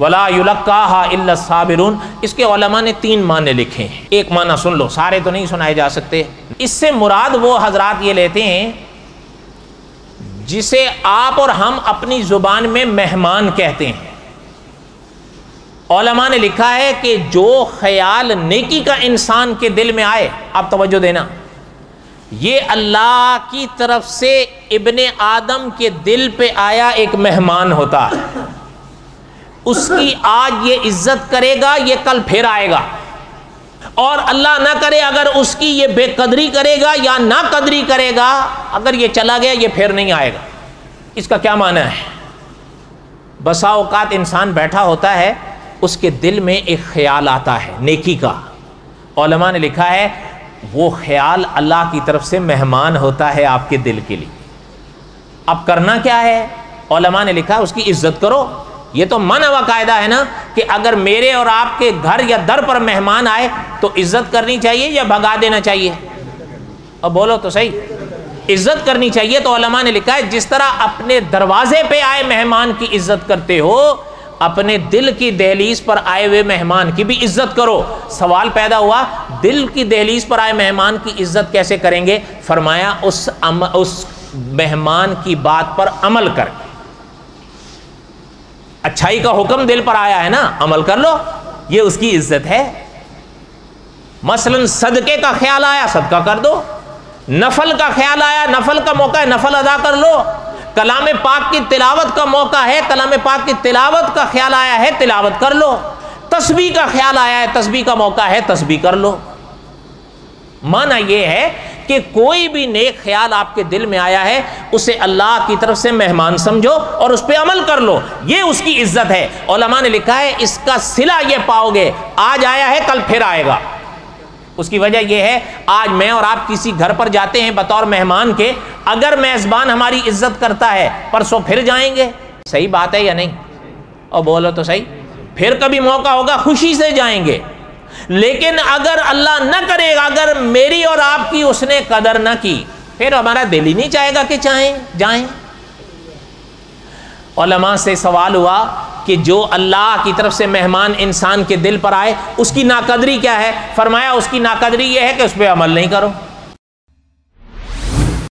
وَلَا يُلَقَّاهَا إِلَّا الصَّابِرُونَ۔ اس کے علماء نے 3 معنی لکھے ہیں، ایک معنی سن لو، سارے تو نہیں سنائے جا سکتے۔ اس سے مراد وہ حضرات یہ لیتے ہیں جسے آپ اور ہم اپنی زبان میں مہمان کہتے ہیں۔ علماء نے لکھا ہے کہ جو خیال نیکی کا انسان کے دل میں آئے، آپ توجہ دینا، یہ اللہ کی طرف سے ابن آدم کے دل پہ آیا ایک مہمان ہوتا ہے، اس کی آج یہ عزت کرے گا، یہ کل پھر آئے گا، اور اللہ نہ کرے اگر اس کی یہ بے قدری کرے گا یا نہ قدری کرے گا، اگر یہ چلا گیا یہ پھر نہیں آئے گا۔ اس کا کیا معنی ہے؟ بسا اوقات انسان بیٹھا ہوتا ہے، اس کے دل میں ایک خیال آتا ہے نیکی کا، علماء نے لکھا ہے وہ خیال اللہ کی طرف سے مہمان ہوتا ہے آپ کے دل کے لیے۔ اب کرنا کیا ہے؟ علماء نے لکھا اس کی عزت کرو۔ یہ تو من و قاعدہ ہے نا کہ اگر میرے اور آپ کے گھر یا در پر مہمان آئے تو عزت کرنی چاہیے یا بھگا دینا چاہیے؟ اب بولو تو صحیح، عزت کرنی چاہیے۔ تو علماء نے لکھا ہے جس طرح اپنے دروازے پہ آئے مہمان کی عزت کرتے ہو، اپنے دل کی دہلیز پر آئے ہوئے مہمان کی بھی عزت کرو۔ سوال پیدا ہوا دل کی دہلیز پر آئے مہمان کی عزت کیسے کریں گے؟ فرمایا اس مہمان کی بات پر عمل کر کے، اچھائی کا حکم دل پر آیا ہے نا، عمل کر لو، یہ اس کی عزت ہے۔ مثلا صدقے کا خیال آیا، صدقہ کر دو۔ نفل کا خیال آیا، نفل کا موقع ہے، نفل ادا کر لو۔ کلام پاک کی تلاوت کا موقع ہے، کلام پاک کی تلاوت کا خیال آیا ہے، تلاوت کر لو۔ تسبیح کا خیال آیا ہے، تسبیح کا موقع ہے، تسبیح کر لو۔ معنی یہ ہے کہ کوئی بھی نیک خیال آپ کے دل میں آیا ہے، اسے اللہ کی طرف سے مہمان سمجھو اور اس پہ عمل کر لو، یہ اس کی عزت ہے۔ علماء نے لکھا ہے اس کا صلہ یہ پاؤ گے، آج آیا ہے کل پھر آئے گا۔ اس کی وجہ یہ ہے آج میں اور آپ کسی گھر پر جاتے ہیں بطور مہمان کے، اگر میزبان ہماری عزت کرتا ہے پرسوں پھر جائیں گے، صحیح بات ہے یا نہیں؟ اور بولو تو صحیح، پھر کبھی موقع ہوگا خوشی سے جائیں گے۔ لیکن اگر اللہ نہ کرے گا، اگر میری اور آپ کی اس نے قدر نہ کی، پھر ہمارا دل ہی نہیں چاہے گا کہ جائیں۔ علماء سے سوال ہوا کہ جو اللہ کی طرف سے مہمان انسان کے دل پر آئے اس کی ناقدری کیا ہے؟ فرمایا اس کی ناقدری یہ ہے کہ اس پہ عمل نہیں کرو۔